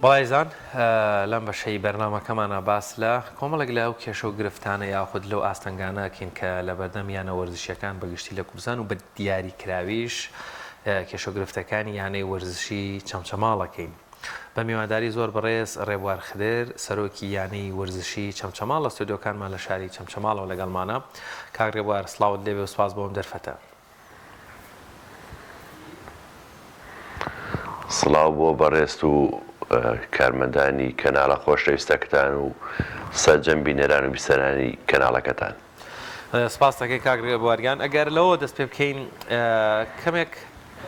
بەڵایزان لەم بەشەی بەرنامەکەمانە باس لە کۆمەڵێک لە ئەو کێشە و گرفتانە یاخود لەو ئاستەنگانەکەین کە لە بەردەمیانە وەرزشیەکان بەگشتی لە کوردستان و بە دیاری کراویش کێشە و گرفتەکانی یانەی وەرزشی چەمچەماڵەکەین. بە میوانداری زۆر بەڕێز ڕێبوار خدر سەرۆکی یانەی وەرزشی چەمچەماڵ لە ستودیۆکانمان لە شاری چەمچەماڵەوە لەگەڵمانە. کاک ڕێبوار سڵاوت لێبێ و سوپاس بۆم دەرفەتە. سڵاو بۆ بەڕێست و کارمەندانی کەناڵە خۆشەویستەکەتان و سەرجەم بینەران و بیسەرانی کەناڵەکەتان. سپاس دەکەی کاک ڕێبواریان. ئەگەر لەوە دەست پێ بکەین کەمێک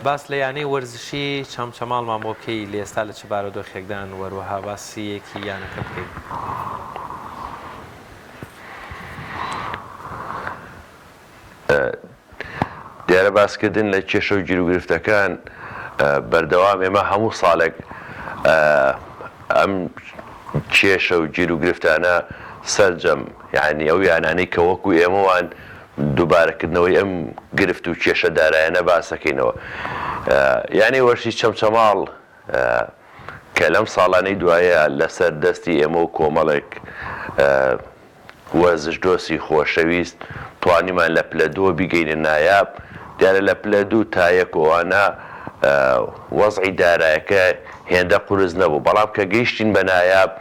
باس لە یانەی وەرزشی چەمچەماڵمان بۆ بکەی لە ئێستا لە چ بارودۆخێکدان وەروەها باسیەکی یانەکە بکەین. دیارە باسکردن لە کێشە و گیرروگرفتەکان بەردەوام ئێمە هەموو ساڵێک ئەم کێشە و گیرروگرفتانە سەرجەم یعنی ئەو یانانەی کە وەکو ئێمەوان دووبارەکردنەوەی ئەم گرفت و کێشە دارایەنە باسەکەینەوە. یانی وەرزشی چەمچەماڵ کە لەم ساڵانەی دوایە لەسەر دەستی ئێمە و کۆمەڵێک وەرزش دۆسی خۆشەویست توانیمان لە پلە دووە بیگەینە نایاب. دیارە لە پلە دوو تا یەکەوانە وەزعی دارایەکە هێندە قورس نەبوو، بەڵام کە گەیشتین بە نایاب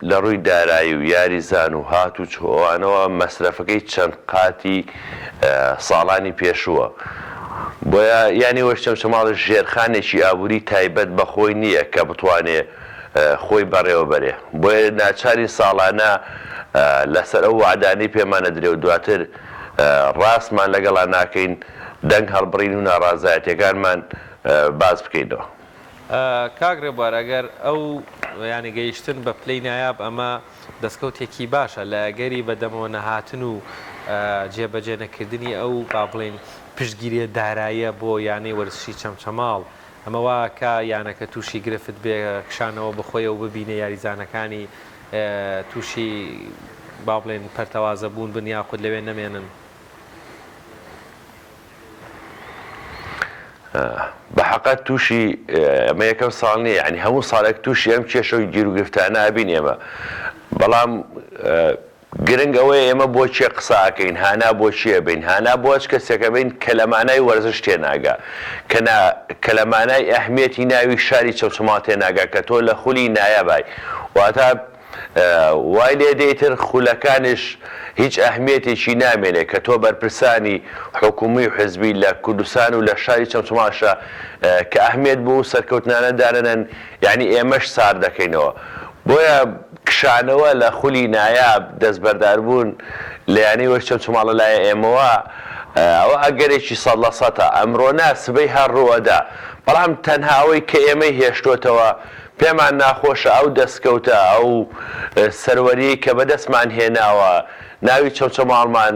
لە ڕووی دارایی و یاریزان و هات و چۆوانەوە مەسرەفەکەی چەند قاتی ساڵانی پێشووە. بۆیە یانی وەرزشی چەمچەماڵ ژێرخانێکی ئابووری تایبەت بە خۆی نییە کە بتوانێت خۆی بەڕێوە بەرێ. بۆیە ناچاری ساڵانە لەسەر ئەو وعدانەی پێمانە درێ و دواتر ڕاستمان لەگەڵا ناکەین دەنگ هەڵبڕین و ناڕازایەتیەکانمان باز بکەینەوە. کاک ڕێبوار ئەگەر ئەو ینی گەیشتن بە پلەی نایاب ئەمە دەستکەوتێکی باشە لە ئەگەری بەدەمەوە نەهاتن و جێبەجێ نەکردنی ئەو با بڵێن پشتگیریە داراییە بۆ یانەی وەرزشی چەمچەماڵ ئەمە واکە یانەکە تووشی گرفت بێ کشانەوە بخۆیە و ببینە یاریزانەکانی تووشی با بڵێن پەرتەوازە بوون بن یاخود لەوێ نەمێنن. بە حەقەت تووشی ئەمە یەکەم ساڵ نییە، یعنی هەموو ساڵێک تووشی ئەم کێشە و گیرروگرفتانە ئەبین ئێمە، بەڵام گرنگ ئەوەیە ئێمە بۆچی قساکەین هانا بۆچیە بین هانا بۆچ کەسێکە بین کە لە مانای وەرزش تێناگا کە لە مانای ئەهمیەتی ناوی شاری چەمچەماڵ تێناگا کە تۆ لە خولی نایەبای واتە وای لێ دەیتر خولەکانش هیچ ئەهمیەتێکی نامێنێ کە تۆ بەرپرسانی حکومی و حزبی لە کوردستان و لە شاری چەمچەماڵشە کە ئەهمیەت بوو سەرکەوتنانە دارەنن، یعنی ئێمەش سار دەکەینەوە. بۆیە کشانەوە لە خولی نایاب دەستبەرداربوون لە یانەی وەرزشی چەمچەماڵ لایە ئێمەوە ئەوە ئەگەرێکی 100% ئەمڕۆ سبەی هەڕووەدا، بەڵام تەنها ئەوەی کە ئێمەی هێشتۆتەوە پێمان ناخۆشە ئەو دەستکەوتە ئەو سەروەری کە بەدەستمان هێناوە ناوی چەمچەماڵمان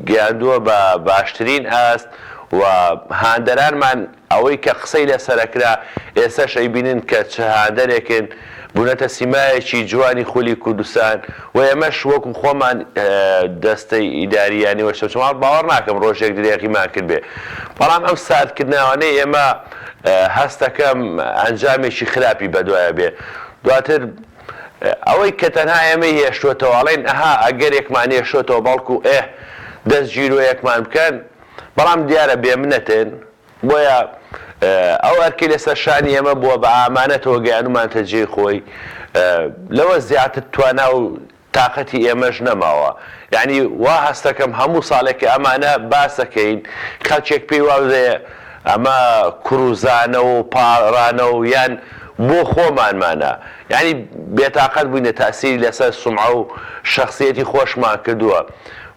گەیاندووە بە باشترین ئاست و هاندەرانمان ئەوەی کە قسەی لەسەرەکرا ئێستاش ئەیبینن کە چه هاندەرێکن بوونەتە سیمایەکی جوانی خولی کوردستان و ئێمەش وەکو خۆمان دەستەی ئیداریانی وەرزشی چەمچەماڵ باوەڕ ناکەم ڕۆژێک درێغیمان کرد بێ، بەڵام ئەم ساردکردنەوەانەی ئێمە هەستەکەم ئەنجامێکی خراپی بەدوایە بێ. دواتر ئەوەی کە تەنها ئێمە هێشتوتەوەڵێن ئەها ئەگەرێکمان هێشتۆتەوە بەڵکو دەست گیرۆیەکمان بکەن، بەڵام دیارە بێمنەتێن. بۆیە ئەو ئەرکی لەسەر شانی ئێمە بووە بە ئامانەتەوە گەیانومانتە جێی خۆی لەوە زیاتر توانا و تااقەتی ئێمەش نەماوە. یعنی وا هەستەکەم هەموو ساڵێکی ئەمانە باسەکەین خەڵکێک پێی واوزەیە ئەمە کوڕوزانە و پاڕانە و یان بۆ خۆمانمانە، یعنی بێتاقەت بووینە تاسیری لەسەر سومعە و شەخسیەتی خۆشمان کردووە.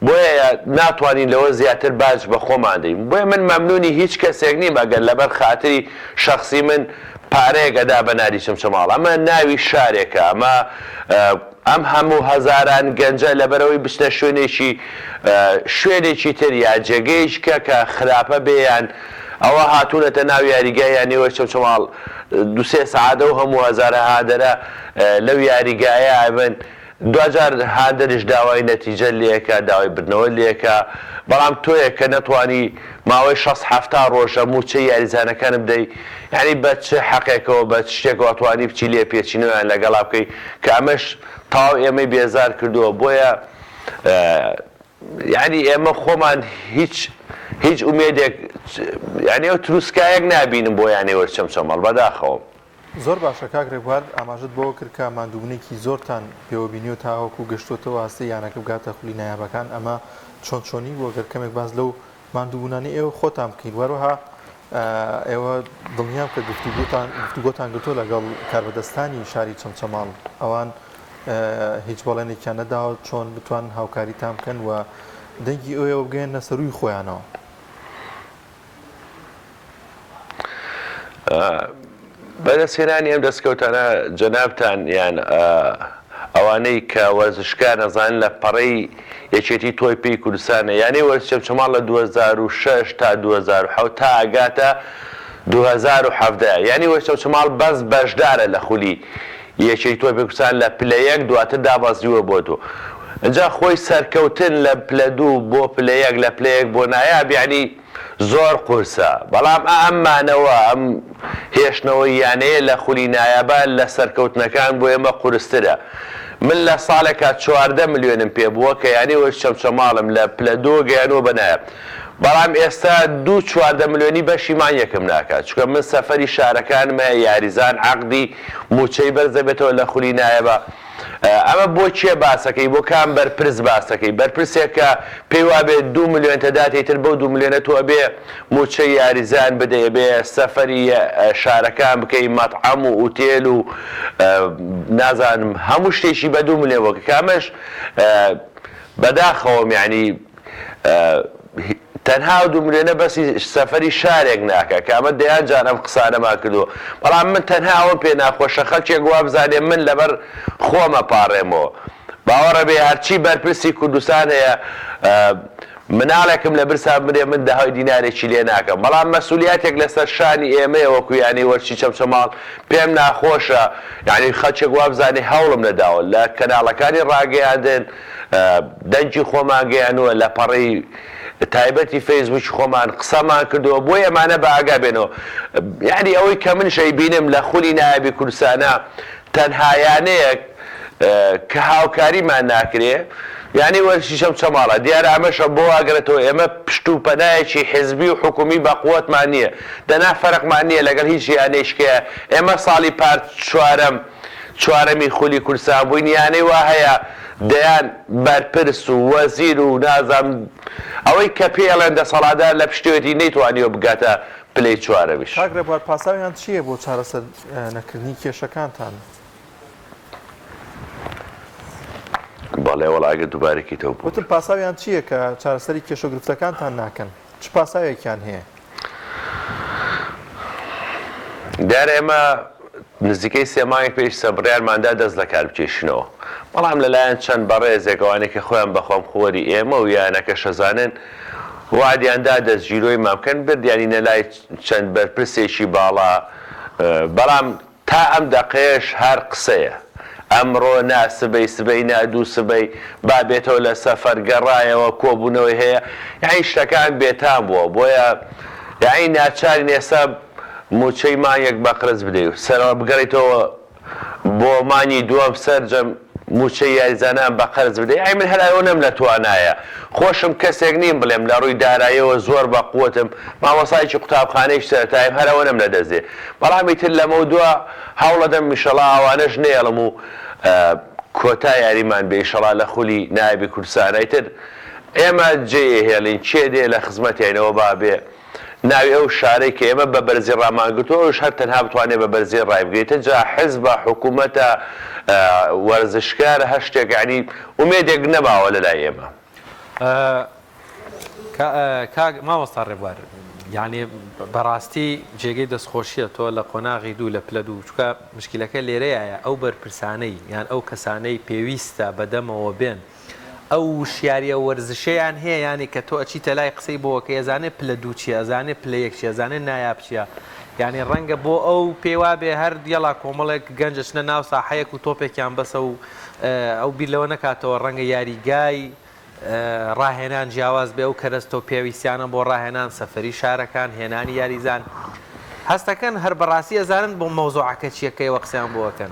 بۆیە ناتوانین لەوە زیاتر باج بە خۆمان دەین. بۆیە من مەمنونی هیچ کەسێک نیم ئەگەر لەبەر خاتری شەخسی من پارەیەک ئەدا بە ناری چەمچەماڵ. ئەمە ناوی شارێکە، ئەم هەموو هەزاران گەنجە لەبەرەوەی بچنە شوێنێکی تر یا جێگەیشکە کە خراپە بێیان ئەوە هاتوونەتە ناو یاریگای یانی وەرزشی چەمچەماڵ 2-3 سەعاتە و هەموو هەزارە هادەرە لەو یاریگایە ئەبن دوجار هادرش داوای نەتیجە لێکە داوای بردنەوە لێکە بەڵام تۆیە کە نەتوانی ماوەی 6 ڕۆژە موچەی یاریزانەکان بدەی یعنی بە چه حەقێکەوە بە شتێکەوە توانی بچی لێ پێچینەوەیان لەگەڵا بکەی کە ئەمەش تاو ئێمەی بێزار کردووە بۆیە یعنی ئێمە خۆمان هیچ ئومێدێک یعنی ئەو تروسکایەک نابینم بۆ یانێ وەرچەمچەمەڵ بەداخەوە زۆر باشە کاک ڕێبوار ئاماژت بۆ کرد کە ماندووبوونێکی زۆرتان پێوەبینی و تاوەکو گەشتوتەوە ئاستی یانەکە بگاتە خولی نایابەکان ئەمە چۆنی بۆ گەر کەمێک باز لەو ماندووبوونانی ئێوە خۆتان بکەین وەروەها ئێوە دڵنیام کە گفتوگۆتان گرتۆ لەگەڵ کاربەدەستانی شاری چەمچەماڵ ئەوان هیچ بەڵێنێکیان نەداوە چۆن بتوان هاوکاریتان بکەن و دەنگی ئەوێەوە بگەێنە سەرووی خۆیانەوە. بەدەستهێنانی ئەم دەستکەوتانە جەنابتان یان ئەوانەی کە وەرزشکار نەزانن لە پەڕەی یەکێتی تۆی پێی کوردستانە یانەی وەرزشەمچەماڵ لە 2006 تا 2007 تا ئاگاتە 2017 یعنی وەرزشەمچەماڵ بەس بەشدارە لە خولی یەکێتی تۆی پێی کوردستان لە پلە یەک دواتر دابەزیوە بۆ تۆ اینجا خۆی سەرکەوتن لە پلە دوو بۆ پلە یەک لە پلە یەک بۆ نایاب یعنی زۆر قورسە بەڵام ئەمانەوە ئەم هێشتنەوەی یانەیە لە خولی نایابە لە سەرکەوتنەکان بۆ ئێمە قورسترە من لە ساڵێکە 14 ملیۆنم پێ بووە کە یانی وەرزشەمچەماڵم لە پلە دۆ گەیانەوە بە نایاب بەڵام ئێستا 14 ملیۆنی بەشیمان یەکم ناکات چونکە من سەفەری شارەکانمە یاریزان عەقدی موچەی بەرزەبێتەوە لە خولی نایابە ئەمە بۆ چێ باسەکەی بۆ کام بەرپرس باسەکەی بەرپرسێک کە پێی وابێ 2 ملیۆن تەداتێتتر بۆ 2 ملیۆنە تۆ بێ موچەی یاریزان بدەیە بێ سەفەری شارەکان بکەی مەطعەم و ئوتێل و نازانم هەموو شتێکی بە 2 ملیۆن وەکە کامەش بەداخەوەم یعنی تەنها 2 ملیۆنە بەسی سەفەری شارێک ناکە کە ئەمە دەیان جار ئەم قسانەما کردووە بەڵام من تەنها ئەوم پێ ناخۆشە خەڵکێک وا بزانێ من لەبەر خۆمە پاڕێمەوە باوەڕە بێ هەرچی بەرپرسی کوردستان هەیە مناڵێکم لە برسا برێ من داهای دینارێکی لێ ناکەم بەڵام مەسئولیاتێک لەسەر شانی ئێمەیە وەکو یانی وەرچی چەمچەماڵ پێم ناخۆشە یعنی خەڵکێک وا بزانێ هەوڵم نەداوە لە کەناڵەکانی ڕاگەیاندن دەنجی خۆمان گەیانووە لە پەڕەی تایبەتی فەیسبووک خۆمان قسەمان کردووە بۆی ئەمانە بە ئاگا بێنەوە یعنی ئەوەی کە من شەی بینم لە خولی نایابی کوردستانە تەنهایانەیەک کە هاوکاریمان ناکرێ یعنی وەرزشی چەمچەماڵە دیارە ئەمەشە بۆ ئاگرێتەوە ئێمە پشت و پەنایەکی حیزبی و حکومی بە قووەتمان نییە دەنا فەرقمان نییە لەگەڵ هیچ یانێشکەیە ئێمە ساڵی پارت چوارەمی خولی کوردستان بووین یانەی وا هەیە دەیان بەرپرس و وەزیر و نازام ئەوەی کە پێڵێن دەسەڵاتدار لە پشتێتی نەیتوانیوە بگاتە پلەی چوارەویش. کاک ڕێبوار پاساویان چییە بۆ چارەسەر نەکردنی کێشەکانتان؟ بەڵێ وەڵاگە دووبارێکی تەو بوو. وتم پاساویان چییە کە چارەسەری کێشە و گرفتەکانتان ناکەن؟ چ پاساوێکیان هەیە؟ دیارە ئێمە نزیکەی 3 مانگێک پێش سەبڕیارماندا دەست لە کار بکێشنەوە بەڵام لەلایەن چەند بەڕێزێکەوانێک کە خۆیان بەخۆم خۆری ئێمە و یانەکە شەزانن وادیاندا دەستگیرۆی مامکەن بردیانی نەلای چەند بەرپرسێکی باڵا بەڵام تا ئەم دەقێش هەر قسەیە ئەمڕۆ ناسبەی سبەی نادوو سبەی با بێتەوە لە سەفەر گەڕایەوە کۆبوونەوەی هەیە یعنی شتەکان بێتان بووە بۆیە یعنی ناچارین ئێستا موچەی مانگێک بە قرس بدەیت سەرەوە بگەڕێتەوە بۆ مانی دووەم سەرجەم موچەی یاریزانان بە قەرز بدەیت ئای من هەرایەوە نەم لە توانایە خۆشم کەسێک نیم بڵێم لە ڕووی داراییەوە زۆر بە قووتم مامۆسایکی قوتابخانەیەکی سەرەتاییم هەرەوە نەم لە دەستێ بەڵامی تر لەمە دووە هەوڵەدەم ئینشەڵا ئەوانەش نێڵم و کۆتا یاریمان بێ ئینشەڵا لە خولی نایابی کوردستانەی تر ئێمە جێهێڵین چێ دێ لە خزمەتێنەوە با بێ ناوی ئەو شارەی کە ئێمە بە بەرزی ڕامانگرتوەش هەر تەنها بتوانێت بە بەرزی ڕای بگەیتە جا حیزبە حکوومەتە وەرزشکارە هەر شتێک یعنی ئومێدێک نەباوە لەلای ئێمە. مامۆستا ڕێبوار یعنی بەڕاستی جێگەی دەستخۆشیە تۆ لە قۆناغی دوو لە پلە دوو چکە مشکلەکە لێرەیە ئەو بەرپرسانەی یان ئەو کەسانەی پێویستە بەدەمەوە بێن ئەو شیاریە وەرزشەیان هەیە ینی کە تۆ ئەچیتە لای قسەی بۆەوە کە ئێزانێ پلە دوو چیە ئەزانێ پلە یەک چی ئەزانێ نایاب چیە یعنی ڕەنگە بۆ ئەو پێوا بێ هەر دیێڵا کۆمەڵێک گەنجشنە ناو ساحەیەک و تۆپێکیان بەسە و ئەو بیر لەوە نکاتەوە ڕەنگە یاریگای ڕاهێنان جیاواز بێ ئەو کەرەستە و پێویستیانە بۆ ڕاهێنان سەفەری شارەکان هێنانی یاریزان هەستەکەن هەر بەڕاستی ئەزانن بۆ مەوزوعەکە چیەکەیەوە قسەیان بۆەکەن.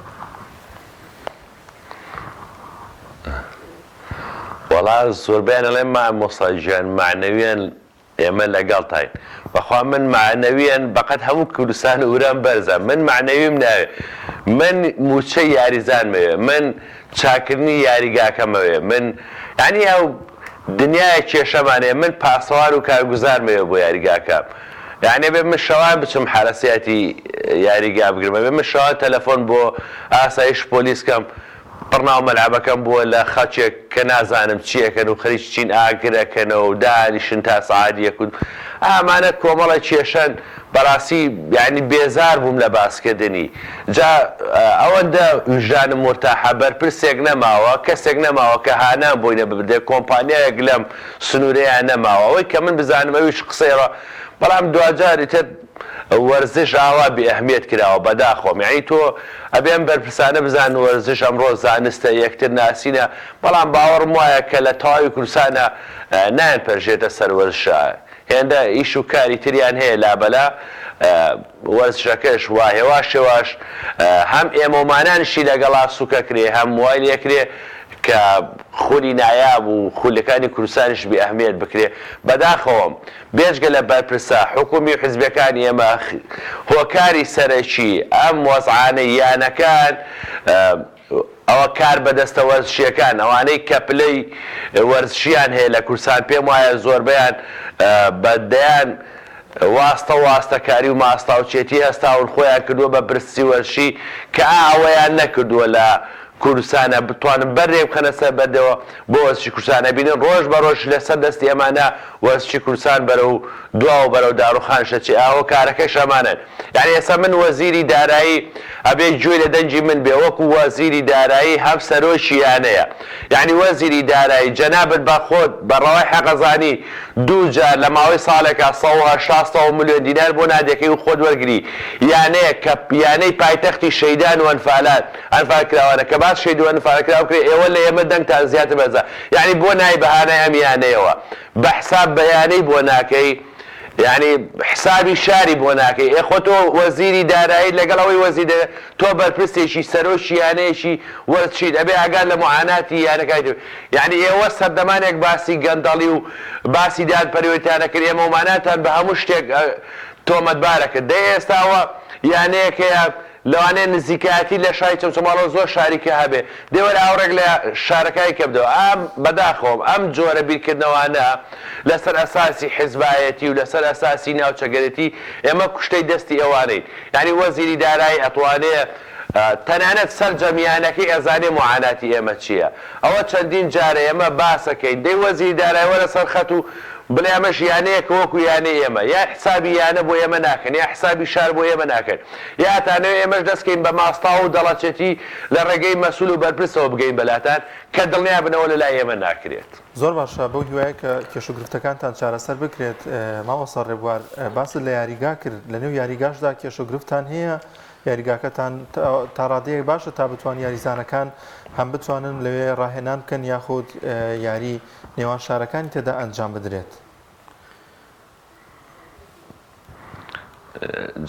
وەڵا زۆربیان ئەڵێن مامۆستاژیان معنەویان ئێمە لەگەڵتین بەخوا من معنەویان بەقەت هەموو کوردستان ووران بەرزە من معنەویم ناوێ من موچە یاریزانمەوێ من چاکردنی یاریگاکەمەوێ من ینی ئەو دنیای کێشەمانەیە من پاسەوار و کارگوزارمەوێ بۆ یاریگاکەم یعنی بێ من شەوان بچم حرەسیاتی یاریگا بگرمە بێ من شەوان تەلەفۆن بۆ ئاسایش پۆلیسکەم پڕناو مەلعبەکەم بووە لە خەچێک کە نازانم چیەکەن و خەریک چین ئاگرەکەنەوە و دانیشن تا سعادیەک و ئامانە کۆمەڵە کێشەن بەڕاستی یعنی بێزار بووم لە باسکردنی جا ئەوەندە وژدانم مرتاحە بەرپرسێک نەماوە کەسێک نەماوە کە هانان بووینە ببدێ کۆمپانیایەک لەم سنوورەیان نەماوە ئەوەی کە من بزانم ئەویش قسەیڕە بەڵام دوجاری تر وەرزش ئاوا بێ ئەهمیەت کراوە بەداخۆم یعنی تۆ ئەبێن بەرپرسانە بزان وەرزش ئەمڕۆ زانستە یەکتر ناسینە بەڵام باوەڕم وایە کە لە تەواوی کوردستانە نایان پەرژێتە سەر وەرزشە هێندە ئیش و کاری تریان هەیە لابەلا وەرزشەکەش وا هێوا شێواش هەم ئێمەمانانشی لەگەڵا سوکە کرێ هەم وای لێکرێ کە خولی نایاب و خولەکانی کوردستانیش بێ ئەهمیەت بکرێ بەداخەوەم بێژگە لە بەرپرسا حکومی و حیزبەکانی ئێمە هۆکاری سەرەکی ئەم وەزعانە یانەکان ئەوە کار بەدەستە وەرزشیەکان ئەوانەی کە پلەی وەرزشیان هەیە لە کوردستان پێم وایە زۆربەیان بەدەیان واستەکاری و ماستاوچێتی هەستاون خۆیان کردووە بە برسی وەرزشی کە ئەوەیان نەکردووە لە کوردستانە بتوانم بەرێ بخەنە سەر بەردەوە بۆ وەرزشی کوردستانە بینن ڕۆژ بە ڕۆژ لەسەر دەستی ئەمانە وەرزشی کوردستان بەرەو دوا و بەرەو داڕوخان شەچی ئاوە کارەکەی شەمانن یعنی ئێستا من وەزیری دارایی ئەبێ گوێ لە دەنجی من بێ وەکو وەزیری دارایی هەف سەرۆشی یانەیە یعنی وەزیری دارایی جەنابەت بەخۆت بەڕەوای حەقەزانی دوو جار لە ماوەی ساڵێکە 160 ملیۆن دینار بۆ نادەکەی و خۆت وەرگری یانەیە کە یانەی پایتەختی شەیدان و ئەنفالات ئەنفالکراوانە کە باس شەید و ئەنفالکراو کرێ ئێوە لە ئێمە دەنگتان زیاتر بەرزە یعنی بۆ نای بەهانای ئەم یانەیەوە بە حساب بەیانەی بۆ ناکەی یعنی حسابی شاری بۆ ناکەی ئێ خۆ تۆ وەزیری دارایی لەگەڵەوەی وەزیر تۆ بەرپرسێکی سەرۆشی یانەیەکی وەرزشیت ئەبێ ئاگار لە معاناتی یانەکەی یعنی ئێوە سەردەمانێک باسی گەندەڵی و باسی دادپەروەریتانە کرد ئێمەماناتان بە هەموو شتێک تۆمەتبارە کرد دەی ئێستاوە یانەیەکەیە لەوانەیە نزیکایەتی لە شاری چەمچەماڵەوە زۆر شاریکە هەبێ دێوەرە ئاوڕێک لە شارەکانی کەبدەوە ئەم بەداخۆم ئەم جۆرە بیرکردنەوەانە لەسەر ئەساسی حیزبایەتی و لەسەر ئەساسی ناوچەگەرێتی ئێمە کوشتەی دەستی ئەوانەی یعنی وەزیری دارایی ئەتوانێ تەنانەت سەرجەمیانەکەی ئەزانێ معاناتی ئێمە چییە ئەوە چەندین جارە ئێمە باسەکەین دەی وەزیری دارایی وەرە سەر خەت و بڵێ ئەمەش یانەیەکە وەکو یانەی ئێمە یا حسابی یانە بۆ ئێمە ناکەن یا حسابی شار بۆ ئێمە ناکەن یا تانەوێ ئێمەش دەستکەین بە ماستا و دەڵەچێتی لە ڕێگەی مەسول و بەرپرسەوە بگەین بەلاتان کە دڵنیا بنەوە لە لای ئێمە ناکرێت زۆر باشە بەو هیوایە کە کێشوگرفتەکانتان چارەسەر بکرێت مامۆستا ڕێبوار باست لە یاریگا کرد لە نێو یاریگاشدا کێشوگرفتان هەیە یاریگاکەتان تا ڕادەیەک باشە تا بتوان یاریزانەکان هەم بتوانن لەوێ ڕاهێنان بکەن یاخود یاری نێوان شارەکانی تێدا ئەنجام بدرێت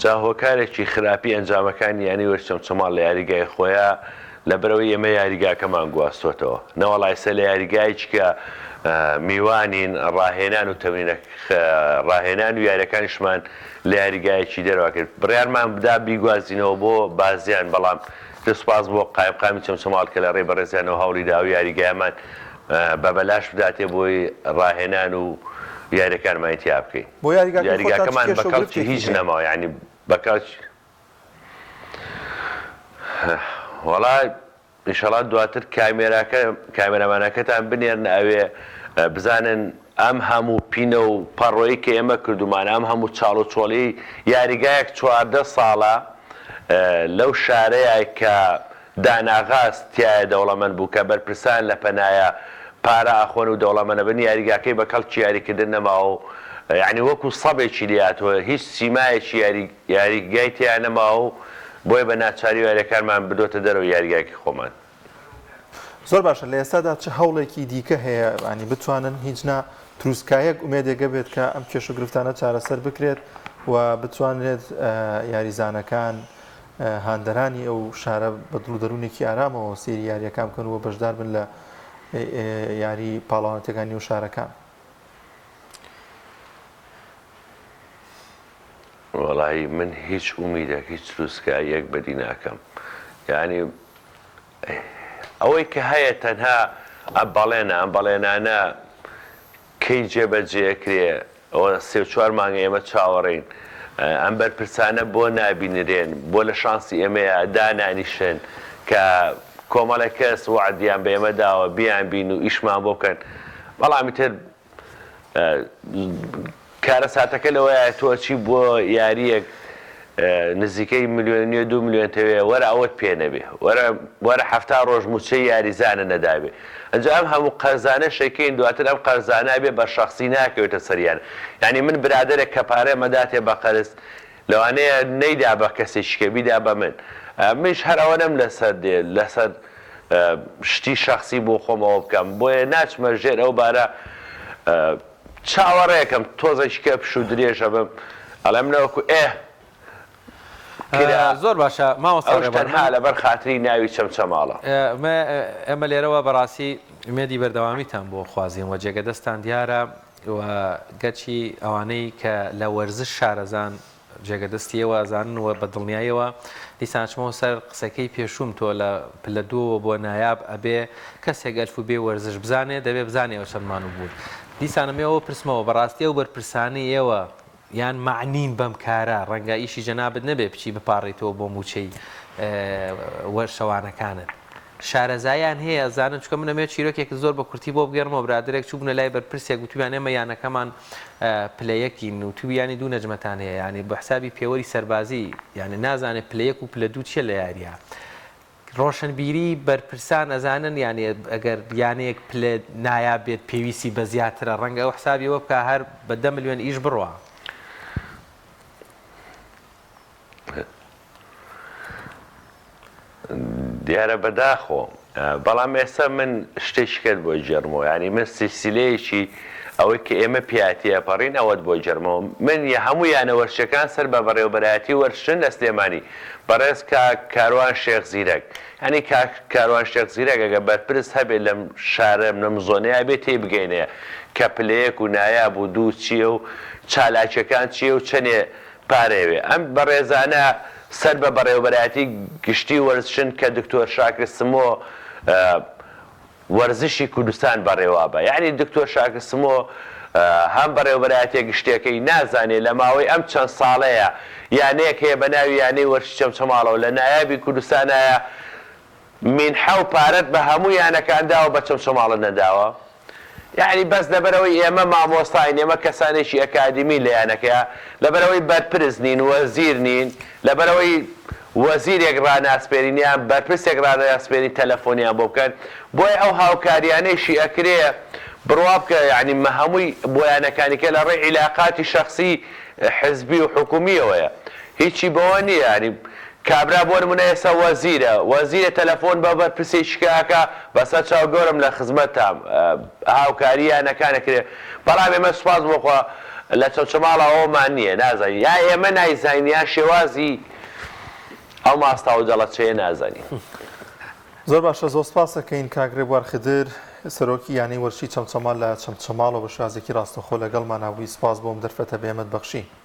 جا هۆکارێکی خراپی ئەنجامەکانی ینی وەرچەمچەماڵ لە یاریگای خۆیان لەبەرەوەی ئێمە یاریگاکەمان گواستوتەوە نەوەڵایسە لە یاریگایکی کە میوانین ڕاهێنان و ڕاهێنان و یاریەکانیشمان لە یاریگایەکی دەرەوە کرد بڕیارمان بدا بیگوازینەوە بۆ بازیان بەڵام دەسوپاس بۆ قایمقامی چەمچەماڵ کە لە ڕێبەڕێزیانەوە هەوڵی داوی یاریگایەمان بە بەلاش بداتێ بۆی ڕاهێنان و یاریەکانمان تیا بکەین بۆ یاریگاکەمان بەکەڵکی هیچ نەماوە ینی بەکەڵ وەڵای ئینشەڵا دواتر کامێرەمانەکەتان بنێرن ئەوێ بزانن ئەم هەموو پینە و پەڕۆیی کە ئێمە کردومان ئەم هەموو چاڵ و چۆڵی یاریگایەک 14 ساڵە لەو شارەیە کە داناغاست تایە دەوڵەمەند بوو کە بەرپرسان لە پەنایە پارە ئاخۆن و دەوڵەمەندە بن یاریگاکەی بە کەڵکی یاریکردن نەماوە و یعنی وەکو سەبێکی لاتەوە هیچ سیمایەکی یاریگای تیان نەماوە بۆیە بە ناچاری یاریەکانمان بدۆتە دەرەوە یاریگایکی خۆمان. زۆر باشە لە ئێستادا چه هەوڵێکی دیکە هەیە ینی بتوانن هیچ تروسکایەک ئومێدێگە بێت کە ئەم کێش و گرفتانە چارەسەر بکرێت و بتوانێت یاریزانەکان هاندەرانی ئەو شارە بە دڵ و دەروونێکی ئارامەوە سێری یاریەکان بکەن و بەشدار بن لە یاری پاڵاوانەتەکانی و شارەکان. وەڵی من هیچ ئومیدێک هیچ تروسکایەک بەدی ناکەم. یعنی ئەوەی کە هەیە تەنها ئەم بەڵێنانە کەی جێبەجێکرێ ئەوە 3-4 مانگە ئێمە چاوەڕین ئەم بەرپرسانە بۆ نابینرێن بۆ لە شانسی ئێمەیە دانانیشن کە کۆمەڵە کەس وعدیان بە ئێمە داوە بیان بین و ئیشمان بۆ بکەن. بەڵامی تر کارە ساتەکە لەوەیە تۆ چی بۆ یاریەک نزیکەی 1-2 میلیۆن تەوەیە وەرە ئەوەت پێ نەبێ وەرە 7 ڕۆژ موچەی یاریزانە نەدابێ ئەنجا ئەم هەموو قەرزانە شەکەین دواتر ئەم قەرزانە بێ بە شخصی ناکەوێتە سەریان. یعنی من برادێک کە پارەی مەداتێ بە قەرز لەوانەیە نەیدا بە کەسێکیکە بیدا بە منش هەر ئەوە نەم لەسەر شتی شخصی بۆ خۆمەوە بکەم بۆیە ناچمە ژێر ئەو بارە چاوەڕێکم تۆزێکیکە پش و درێژە بم ئەڵێم نەوەکو زۆر باشە ماوەستانها لەبەر خاتری ناوی چەمچەماڵە. ئێمە لێرەوە بەڕاستی مێدی بەردەوامیتان بۆ خوازیین و جێگە دەستان دیارە و گەچی ئەوانەی کە لە وەرزش شارەزان جێگە دەستیەوە زانن و بە دڵنیاییەوە دیسانچمەوە سەر قسەکەی پێشوم تۆ لە پلە دووەوە بۆ نایاب ئەبێ کەسێک گەلف و بێ وەرزش بزانێ دەبێ بزانێەوە چەندمان و بوو دیسانەمەوە پرسمەوە بەڕاستی و بەرپرسانی ئێوە یان معنین بەم کارە ڕەنگە ئیشی جەنابەت نەبێ بچی بپاڕێتەوە بۆ موچەی وەرشەوانەکانت شارەزایان هەیە زانن چکە منەمێت چیرۆکێک زۆر بە کورتی بۆ بگەڕمەوە برادێک چوو بوونە لای بەرپرسێک گوتویان ئێمە یانەکەمان پلەیەکین و تویانی دوو نەجمەتان هەیە ینی بە حسابی پێوەری سەربازی یعنی نازانێت پلەیەک و پلە دوو چیە لە یاریە ڕۆشنبیری بەرپرسان ئەزانن یعنی ئەگەر یانەیەک پلە نایاب بێت پێویستی بە زیاترە ڕەنگە ئەو حسابیەوە بکە هەر بە 10 ملیۆن ئیش بڕوە. دیارە بەداخۆ بەڵام ئێستا من شتێکی کرد بۆ جەرمەوە ینی من سیسیلەیەکی ئەوەی کە ئێمە پیاتیە پەڕین ئەوەت بۆ جەرمەوە من هەموو یانە وەرشەکان سەر بە بەڕێوەبەرایەتی وەرشن لە سلێمانی بەڕێز کاروان شێخ زیرەک هەنی کاروان شێخ زیرەک ئەگە بەرپرس هەبێت لەم شارەم لەم زۆنەیە بێت تێ بگەینەیە کە پلەیەک و نایاب و دوو چییە و چالاکیەکان چییە و چەندێ پارەوێ ئەم بەڕێزانە سەر بە بەڕێوەبەرایەتی گشتی وەرزشن کە دکتۆر شاکر سمۆ وەرزشی کوردستان بەڕێوابە یعنی دکتۆر شاکر سمۆ هەم بەڕێوەبەرایەتێک گشتەکەی نازانێت لە ماوەی ئەم چەند ساڵەیە یانەیەک هەیە بە ناوی یانەی وەرشی چەمچەماڵەوە لە نایابی کوردستانایە مینحە و پارەت بە هەموو یانەکانداوە بە چەمچەماڵە نەداوە. یعنی بەس لەبەرەوەی ئێمە مامۆستاین ئێمە کەسانێکی ئەکادمی لە یانەکەیە لەبەرەوەی بەرپرس نین وەزیر نین لەبەرەوەی وەزیرێک ڕاناسپێرینیان بەرپرسێک ڕاناسپێری تەلەفۆنیان بۆ بکەن بۆی ئەو هاوکاریانەیشی ئەکرێ بڕوا بکە یعنی مە هەمووی بۆیانەکانیکە لە ڕێی عیلاقاتی شەخسی حزبی و حکومیەوەیە هیچی بەوە نییە ینی کابرا بۆ نمونە ئێستا وەزیرە تەلەفۆن بە بەرپرسێکیکەکە بەسەر چاوگۆرم لە خزمەتام هاوکاریانەکانەکرێ بەڵام ئێمە سوپاس بۆخوا لە چەمچەماڵە ئەومان نییە نازانی یا ئێمە نایزانیا شێوازی ئەو ماستا و دەڵەچەیە نازانی. زۆر باشە زۆر سپاس دەکەین کاگرێبوار خدر سەرۆکی یانەی وەرشی چەمچەماڵ لە چەمچەماڵەوە بە شازێکی ڕاستەخۆ لەگەڵمان ناوی سپاس بۆم دەرفەتە بێمت بەخشی.